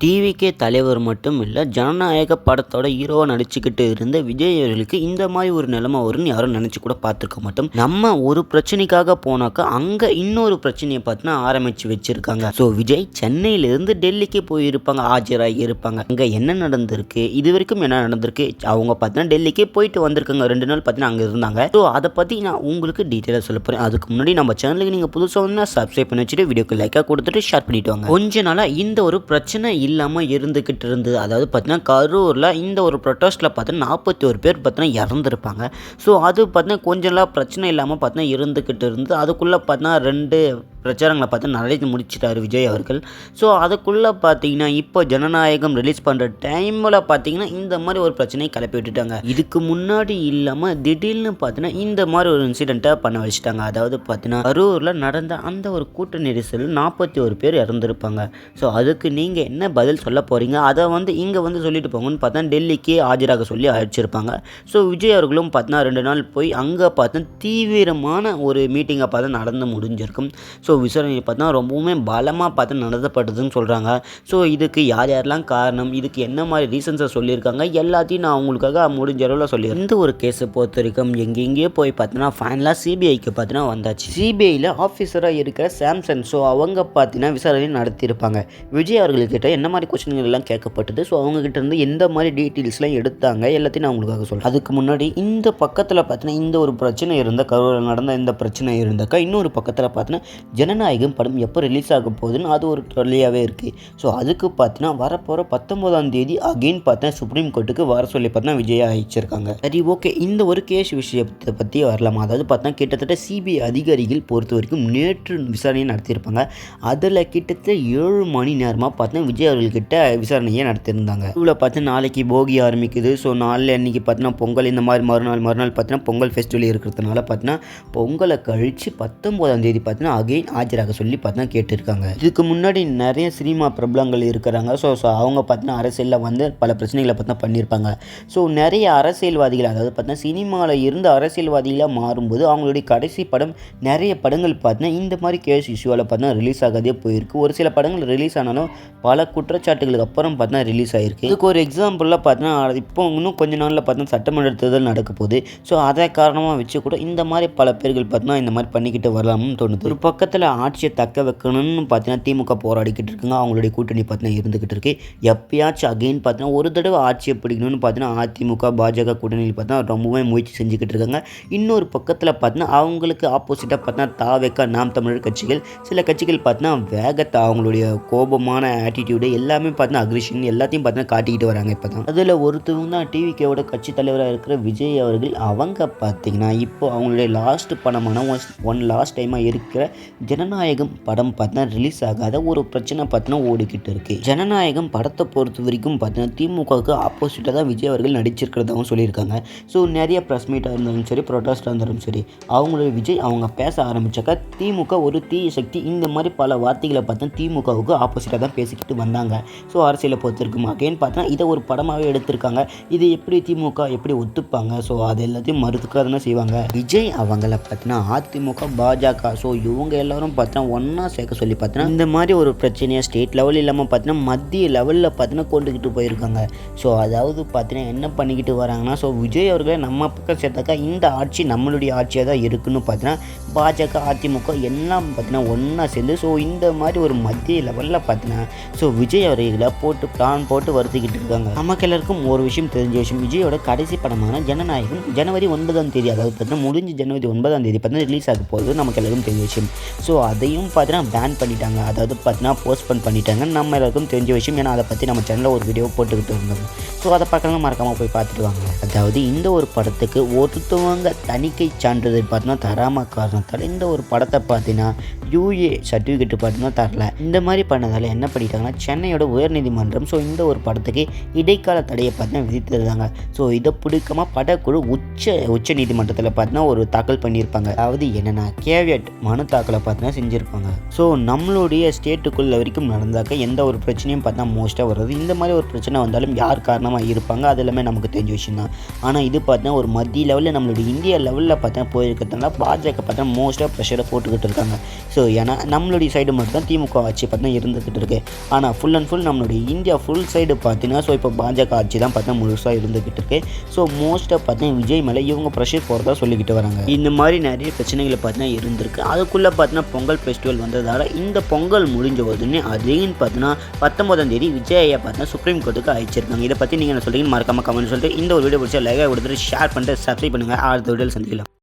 டிவிக்கே தலைவர் மட்டும் இல்லை, ஜனநாயக படத்தோட ஹீரோவாக நடிச்சுக்கிட்டு இருந்த விஜய் அவர்களுக்கு இந்த மாதிரி ஒரு நிலைமை வரும்னு யாரும் நினச்சி கூட பார்த்துருக்க மாட்டோம். நம்ம ஒரு பிரச்சனைக்காக போனாக்கா அங்கே இன்னொரு பிரச்சனையை பார்த்தினா ஆரம்பித்து வச்சுருக்காங்க. ஸோ விஜய் சென்னையிலேருந்து டெல்லிக்கு போயிருப்பாங்க, ஆஜராகி இருப்பாங்க. அங்கே என்ன நடந்திருக்கு, இது வரைக்கும் என்ன நடந்திருக்கு, அவங்க பார்த்தீங்கன்னா டெல்லிக்கே போயிட்டு வந்திருக்காங்க. 2 நாள் பார்த்தீங்கன்னா அங்கே இருந்தாங்க. ஸோ அதை பற்றி நான் உங்களுக்கு டீட்டெயிலாக சொல்ல போகிறேன். அதுக்கு முன்னாடி நம்ம சேனலுக்கு நீங்கள் புதுசாக வந்து சப்ஸ்கிரைப் பண்ணி வச்சுட்டு வீடியோக்கு லைக்காக கொடுத்துட்டு ஷேர் பண்ணிட்டு வாங்க. கொஞ்ச நாளாக இந்த ஒரு பிரச்சனை இல்லாமல் இருந்துக்கிட்டு இருந்தது. அதாவது பார்த்தீங்கன்னா கரூரில் இந்த ஒரு ப்ரொட்டஸ்ட்டில் பார்த்தீங்கன்னா 41 பேர் பார்த்தீங்கன்னா இறந்துருப்பாங்க. ஸோ அது பார்த்தீங்கன்னா கொஞ்சம் நாள் பிரச்சனை இல்லாமல் பார்த்தீங்கன்னா இருந்துக்கிட்டு இருந்தது. அதுக்குள்ளே பார்த்தீங்கன்னா 2 பிரச்சாரங்களை பார்த்து நடத்தி முடிச்சிட்டாரு விஜய் அவர்கள். ஸோ அதுக்குள்ளே பார்த்தீங்கன்னா இப்போ ஜனநாயகம் ரிலீஸ் பண்ணுற டைமில் பார்த்தீங்கன்னா இந்த மாதிரி ஒரு பிரச்சனையை கிளப்பி விட்டுட்டாங்க. இதுக்கு முன்னாடி இல்லாமல் திடீர்னு பார்த்தீங்கன்னா இந்த மாதிரி ஒரு இன்சிடெண்ட்டை பண்ண வச்சுட்டாங்க. அதாவது பார்த்தீங்கன்னா கரூரில் நடந்த அந்த ஒரு கூட்ட நெரிசலில் 41 பேர் இறந்துருப்பாங்க. ஸோ அதுக்கு நீங்கள் என்ன பதில் சொல்ல போகிறீங்க, அதை வந்து இங்கே வந்து சொல்லிட்டு போங்கன்னு பார்த்தா டெல்லிக்கே ஆஜராக சொல்லி அழைச்சிருப்பாங்க. ஸோ விஜய் அவர்களும் பார்த்தீங்கன்னா 2 நாள் போய் அங்கே பார்த்தா தீவிரமான ஒரு மீட்டிங்கை பார்த்தா நடந்து முடிஞ்சிருக்கும். ஸோ விசாரணை பார்த்தா ரொம்பவுமே பலமாக பார்த்து நடத்தப்பட்டதுன்னு சொல்கிறாங்க. ஸோ இதுக்கு யார் யாரெல்லாம் காரணம், இதுக்கு என்ன மாதிரி ரீசன்ஸை சொல்லியிருக்காங்க, எல்லாத்தையும் நான் உங்களுக்காக முடிஞ்ச அளவில் சொல்லியிருக்கேன். இந்த ஒரு கேஸை பொறுத்த வரைக்கும் எங்கெங்கேயோ போய் பார்த்தீங்கன்னா ஃபைனலாக சிபிஐக்கு பார்த்தீங்கன்னா வந்தாச்சு. சிபிஐயில் ஆஃபீஸராக இருக்கிற சாம்சன், ஸோ அவங்க பார்த்தீங்கன்னா விசாரணை நடத்தியிருப்பாங்க. விஜய் அவர்கள்கிட்ட என்ன மாதிரி கொஸ்டின்கள் எல்லாம் கேட்கப்பட்டது, ஸோ அவங்ககிட்ட இருந்து எந்த மாதிரி டீட்டெயில்ஸ்லாம் எடுத்தாங்க, எல்லாத்தையும் நான் உங்களுக்காக சொல்கிறேன். அதுக்கு முன்னாடி இந்த பக்கத்தில் பார்த்தீங்கன்னா இந்த ஒரு பிரச்சனை இருந்தால், கரூரில் நடந்த இந்த பிரச்சனை இருந்தாக்கா இன்னொரு பக்கத்தில் பார்த்தீங்கன்னா ஜனநாயகம் படம் எப்போ ரிலீஸ் ஆக போகுதுன்னு அது ஒரு தொல்லையாகவே இருக்குது. ஸோ அதுக்கு பார்த்தீங்கன்னா வரப்போகிற 19ஆம் தேதி அகெயின் பார்த்தீங்கன்னா சுப்ரீம் கோர்ட்டுக்கு வர சொல்லி பார்த்தீங்கன்னா விஜய் அழைச்சிருக்காங்க. சரி, ஓகே, இந்த ஒரு கேஸ் விஷயத்தை பற்றி வரலாம். அதாவது பார்த்தீங்கன்னா கிட்டத்தட்ட சிபிஐ அதிகாரிகள் பொறுத்த வரைக்கும் நேற்று விசாரணையை நடத்தியிருப்பாங்க. அதில் கிட்டத்தட்ட 7 மணி நேரமாக பார்த்தீங்கன்னா விஜய் அவர்கள்கிட்ட விசாரணையை நடத்தியிருந்தாங்க. இவ்வளோ பார்த்தீங்கன்னா நாளைக்கு போகி ஆரம்பிக்குது. ஸோ நாளில் அன்றைக்கி பார்த்தீங்கன்னா பொங்கல், இந்த மாதிரி மறுநாள் பார்த்தீங்கன்னா பொங்கல் ஃபெஸ்டிவல் இருக்கிறதுனால பார்த்தீங்கன்னா பொங்கலை கழித்து 19ஆம் தேதி பார்த்தீங்கன்னா அகெயின் ஆஜராக சொல்லி பார்த்தீங்கன்னா கேட்டிருக்காங்க. இதுக்கு முன்னாடி நிறைய சினிமா பிரபலங்கள் இருக்கிறாங்க. ஸோ அவங்க பார்த்தீங்கன்னா அரசியலில் வந்து பல பிரச்சனைகளை பார்த்தீங்கன்னா பண்ணியிருப்பாங்க. ஸோ நிறைய அரசியல்வாதிகள், அதாவது பார்த்தீங்கன்னா சினிமாவில் இருந்து அரசியல்வாதிகளாக மாறும்போது அவங்களுடைய கடைசி படம் நிறைய படங்கள் பார்த்தீங்கன்னா இந்த மாதிரி கேஸ் இஷ்யூவில் பார்த்தீங்கன்னா ரிலீஸ் ஆகாதே போயிருக்கு. ஒரு சில படங்கள் ரிலீஸ் ஆனாலும் பல குற்றச்சாட்டுகளுக்கு அப்புறம் பார்த்தீங்கன்னா ரிலீஸ் ஆகிருக்கு. இதுக்கு ஒரு எக்ஸாம்பிளாக பார்த்தீங்கன்னா இப்போ இன்னும் கொஞ்ச நாளில் பார்த்தீங்கன்னா சட்டமன்ற தேர்தல் நடக்க போகுது. ஸோ அதை காரணமாக வச்சு கூட இந்த மாதிரி பல பேர்கள் பார்த்தீங்கன்னா இந்த மாதிரி பண்ணிக்கிட்டு வரலாம்னு தோணுது. ஒரு பக்கத்தில் ஆட்சியை தக்க வைக்கணும்னு பார்த்தீங்கன்னா திமுக போராடிக்கிட்டு இருக்குங்க. அவங்களுடைய கூட்டணி பார்த்தீங்கன்னா இருந்துக்கிட்டு இருக்கு. எப்பயாச்சும் அகெயின் பார்த்தீங்கன்னா ஒரு தடவை ஆட்சியை பிடிக்கணும்னு பார்த்தீங்கன்னா அதிமுக பாஜக கூட்டணியில் பார்த்தீங்கன்னா ரொம்பவே முயற்சி செஞ்சுக்கிட்டு இருக்காங்க. இன்னொரு பக்கத்தில் பார்த்தீங்கன்னா அவங்களுக்கு ஆப்போசிட்டாக பார்த்தீங்கன்னா தாவேக்கா, நாம் தமிழர் கட்சிகள், சில கட்சிகள் பார்த்தீங்கன்னா வேகத்தை, அவங்களுடைய கோபமான ஆட்டிடியூடு எல்லாமே பார்த்தீங்கன்னா அக்ரிஷன் எல்லாத்தையும் பார்த்தீங்கன்னா காட்டிக்கிட்டு வராங்க. இப்போ தான் அதில் ஒருத்தவங்க தான் டிவிகேவோட கட்சி தலைவராக இருக்கிற விஜய் அவர்கள். அவங்க பார்த்தீங்கன்னா இப்போ அவங்களுடைய லாஸ்ட் படமான ஒன் லாஸ்ட் டைமாக இருக்கிற ஜனநாயகம் படம் பார்த்தீங்கன்னா ரிலீஸ் ஆகாத ஒரு பிரச்சனை பார்த்தீங்கன்னா ஓடிக்கிட்டு இருக்கு. ஜனநாயகம் படத்தை பொறுத்த வரைக்கும் பார்த்தீங்கன்னா திமுகவுக்கு ஆப்போசிட்டாக தான் விஜய் அவர்கள் நடிச்சிருக்கிறதாகவும் சொல்லியிருக்காங்க. ஸோ நிறைய ப்ரெஸ் மீட்டாக இருந்தாலும் சரி, ப்ரொட்டஸ்டாக இருந்தாலும் சரி, அவங்களுடைய விஜய் அவங்க பேச ஆரம்பித்தாக்கா திமுக ஒரு தீய சக்தி, இந்த மாதிரி பல வார்த்தைகளை பார்த்தீங்கன்னா திமுகவுக்கு ஆப்போசிட்டாக தான் பேசிக்கிட்டு வந்தாங்க. ஸோ அரசியலை பொறுத்த வரைக்கும் அகைன் பார்த்தீங்கன்னா இதை ஒரு படமாகவே எடுத்திருக்காங்க. இது எப்படி திமுக எப்படி ஒத்துப்பாங்க? ஸோ அது எல்லாத்தையும் மறுத்துக்க தானே செய்வாங்க. விஜய் அவங்கள பார்த்தீங்கன்னா அதிமுக பாஜக, ஸோ இவங்க எல்லாரும் பார்த்தீங்கன்னா ஒன்றா சேர்க்க சொல்லி பார்த்தீங்கன்னா இந்த மாதிரி ஒரு பிரச்சனையை ஸ்டேட் லெவல் இல்லாமல் பார்த்தீங்கன்னா மத்திய லெவலில் பார்த்தீங்கன்னா கொண்டுக்கிட்டு போயிருக்காங்க. ஸோ அதாவது பார்த்தீங்கன்னா என்ன பண்ணிக்கிட்டு வராங்கன்னா, ஸோ விஜய் அவர்களை நம்ம பக்கம் சேர்த்தாக்கா இந்த ஆட்சி நம்மளுடைய ஆட்சியாக தான் இருக்குன்னு பார்த்தீங்கன்னா பாஜக அதிமுக எல்லாம் பார்த்தீங்கன்னா ஒன்றா சேர்ந்து ஸோ இந்த மாதிரி ஒரு மத்திய லெவலில் பார்த்தீங்கன்னா ஸோ விஜய் அவர்களை போட்டு பிளான் போட்டு வருத்திக்கிட்டு இருக்காங்க. நமக்கு எல்லாருக்கும் ஒரு விஷயம் தெரிஞ்ச விஷயம், விஜயோட கடைசி படமான ஜனநாயகம் ஜனவரி 9ஆம் தேதி, அதாவது பார்த்தீங்கன்னா முடிஞ்ச ஜனவரி 9ஆம் தேதி பார்த்தீங்கன்னா ரிலீஸ் ஆக போகுது. நமக்கு எல்லாருக்கும் தெரிஞ்ச விஷயம். ஸோ அதையும் பார்த்தீங்கன்னா பேன் பண்ணிட்டாங்க, அதாவது பார்த்தீங்கன்னா போஸ்ட்போன் பண்ணிட்டாங்க. நம்ம எல்லாருக்கும் தெரிஞ்ச விஷயம். ஏன்னா அதை பற்றி நம்ம சேனலில் ஒரு வீடியோ போட்டுக்கிட்டு இருந்தோம். ஸோ அதை பார்க்கலாம், மறக்காமல் போய் பார்த்துட்டு வாங்க. அதாவது இந்த ஒரு படத்துக்கு ஒருத்தவங்க தணிக்கை சான்றிதழ் பார்த்தீங்கன்னா தராம காரணத்தால் இந்த ஒரு படத்தை பார்த்தீங்கன்னா யூஏ சர்டிஃபிகேட் பார்த்தீங்கன்னா தரல. இந்த மாதிரி பண்ணதால் என்ன பண்ணிட்டாங்கன்னா சென்னையோட உயர்நீதிமன்றம் ஸோ இந்த ஒரு படத்துக்கு இடைக்கால தடையை பார்த்தீங்கன்னா விதித்திருந்தாங்க. ஸோ இதை பிடிக்காம படக்குழு உச்ச நீதிமன்றத்தில் பார்த்தீங்கன்னா ஒரு தாக்கல் பண்ணியிருப்பாங்க. அதாவது என்னென்னா கேவியட் மனு தாக்கலை பார்த்தீங்கன்னா செஞ்சுருப்பாங்க. ஸோ நம்மளுடைய ஸ்டேட்டுக்குள்ள வரைக்கும் நடந்தாக்க எந்த ஒரு பிரச்சனையும் பார்த்தா மோஸ்ட்டாக வருது. இந்த மாதிரி ஒரு பிரச்சனை வந்தாலும் யார் காரணமாக இருப்பாங்க அது எல்லாமே நமக்கு தெரிஞ்ச விஷயம் தான். ஆனால் இது பார்த்தீங்கன்னா ஒரு மத்திய லெவலில் நம்மளுடைய இந்தியா லெவலில் பார்த்தா போயிருக்கிறதுனால பாஜக பார்த்தா மோஸ்ட்டாக ப்ரெஷரை போட்டுக்கிட்டு இருக்காங்க. ஸோ ஏன்னா நம்மளுடைய சைடு மட்டும் தான் திமுக ஆட்சி பார்த்தா இருந்துக்கிட்டு இருக்கு. ஆனால் ஃபுல் அண்ட் ஃபுல் நம்மளுடைய இந்தியா ஃபுல் சைடு பார்த்தீங்கன்னா ஸோ இப்போ பாஜக ஆட்சி தான் பார்த்தா முழுசாக இருந்துக்கிட்டு இருக்கு. ஸோ மோஸ்ட்டாக பார்த்தீங்கன்னா விஜய் மேலே இவங்க ப்ரெஷர் போகிறதா சொல்லிக்கிட்டு வராங்க. இந்த மாதிரி நிறைய பிரச்சனைகளை பார்த்தீங்கன்னா இருந்திருக்கு. அதுக்குள்ளே பார்த்தீங்கன்னா பொங்கல் ஃபெஸ்டிவல் வந்ததால் இந்த பொங்கல் முடிஞ்ச உடனே அதையும் பார்த்தீங்கன்னா 19ஆம் தேதி விஜயை பார்த்தீங்கன்னா சுப்ரீம் கோர்ட்டுக்கு அழைச்சிருக்காங்க. இதை பற்றி நீங்கள் என்ன சொல்கிறீங்கன்னு மறக்காம கமெண்ட் சொல்லிட்டு இந்த ஒரு வீடியோ பிடிச்சா லைக் கொடுத்துட்டு ஷேர் பண்ணிட்டு சப்ஸ்கிரைப் பண்ணுங்கள். அடுத்த வீடியோவில் சந்திக்கலாம்.